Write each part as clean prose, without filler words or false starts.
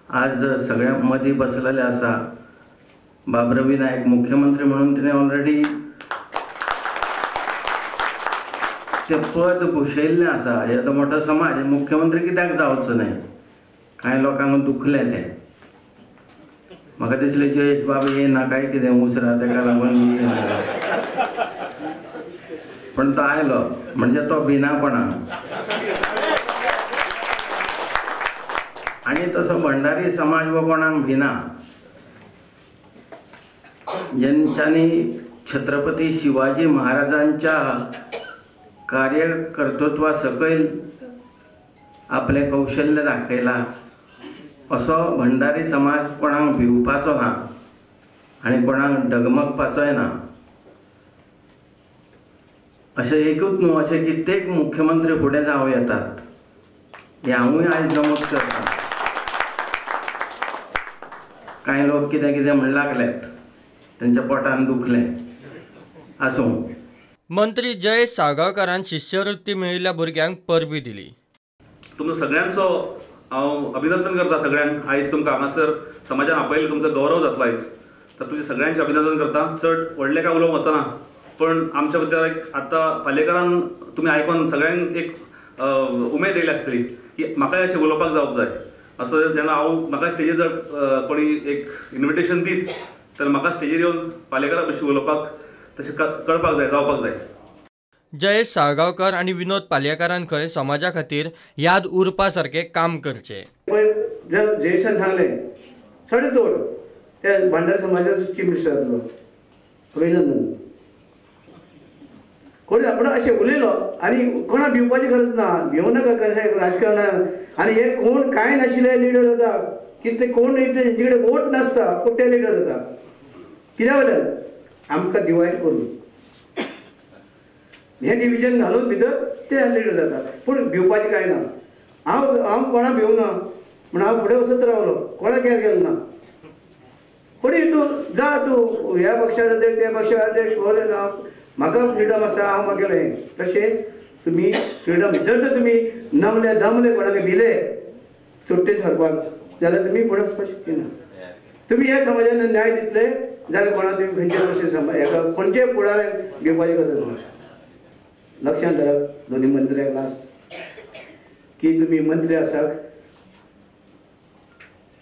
आज सगळ्या मदी बसलेले आसा। बाबरवी नायक मुख्यमंत्री म्हणून तिने ऑलरेडी ते पद भुशयल्लें आसा। येदो मोठो समाज मुख्यमंत्री कित्याक जावचो न्ही? कांय लोकांक दुखलें तें। म्हाका दिसलें जयेश बाबा येना काय कितें उसरा तेका लागून येना, पण तो आयलो म्हणजे तो भिनापणा। आणि तसो भंडारी समाज वो कोणाक भिना। ज्यांच्यानी छत्रपती शिवाजी महाराजांच्या कार्यकर्तृत्वा सकयल आपले कौशल्य दाखयला, असो भंडारी समाज कोणाक भिवपाचो ना आणि कोणाक डगमगपाचोय ना। अशें एकूच न्हू, अशें कित्येक मुख्यमंत्री फुडें जावं येतात। हे हांवूय आयज नमूद करता। कांय लोक कितें कितें म्हण लागलेत, त्यांच्या पोटान दुखलें आसूं। मंत्री जयेश साळगांवकारान शिश्यवृत्ती मेळिल्ल्या भुरग्यांक परबी दिली। तुमचो सगळ्यांचो हांव अभिनंदन करता। सगळ्यांक आयज तुमकां हांगासर समाजान आपयलें, तुमचो गौरव जातलो आयज, तर तुमचे सगळ्यांचे अभिनंदन करता। चड व्हडलें काय उलोवंक वचना, पण आमच्या बद्दल एक आतां पालेकरान तुमी आयकून सगळ्यांक एक उमेद येयली आसतली की म्हाकाय अशें उलोवपाक जावप जाय। असं जेन्ना म्हाका स्टेजीर जर कोणी एक इन्विटेशन दीत, तर म्हाका स्टेजीर येवन पालेकारा भशेन उलोवपाक तशें कळपाक जाय, जावपाक जाय। जयेश साळगांवकर आणि विनोद पालयेकारान खंय समाजा खातीर याद उरपा सारखे काम करचे। जर जयेशान सांगलें साडे तोड त्या भंडारी समाजाचो चीफ मिनिस्टर जातलो, अभिनंदन। कोणी आपण अशें उलयलो आनी कोणा भिवपाची गरज ना, भिवूं नाका कशें राजकारणान। आनी हे कोण कांय नाशिल्ले लिडर जाता, कितें कोण तेंचे कडेन वोट नासता पूण ते लिडर जाता। कित्या वयल्यान आमकां डिवायड करून हे डिविजन घालून भितर ते लिडर जाता, पूण भिवपाचें कांय ना। हांव कोणा भिवना म्हण हांव फुडें वचत रावलो, कोणाक केस गेलो ना। कोणी तूं जा, तूं ह्या पक्षाचो अध्यक्ष त्या पक्षाचो अध्यक्ष व्हर जावं, म्हाका फ्रिडम आसा, हांव म्हागेलें। तशें तुमी फ्रिडम जर तर तुमी नमले दमले कोणाक भिले सुट्टे सरपाक जाल्यार तुमी फुडें वचपाक शकची ना। तुमी ह्या समाजान न्याय दितले जाल्यार कोणा तुमी खंयचे भशेन हेका खंयचे फुडाऱ्याक घेवपाची गरज ना। लक्षांत धरप दोन्ही मंत्र्यांक लास्ट की तुमी मंत्री आसात,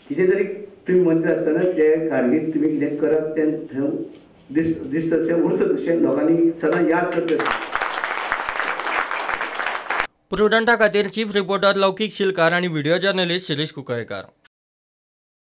कितें तरी तुमी मंत्री आसतना ते खारगेंत तुमी कितें करप तें दिसत तशें उरता, तशें लोकांनी सदां याद करता। प्रुडंटा खातीर चीफ रिपोर्टर लौकीक शिलकार आणि व्हिडिओ जर्नलिस्ट शिरीष कुंकळयेकर।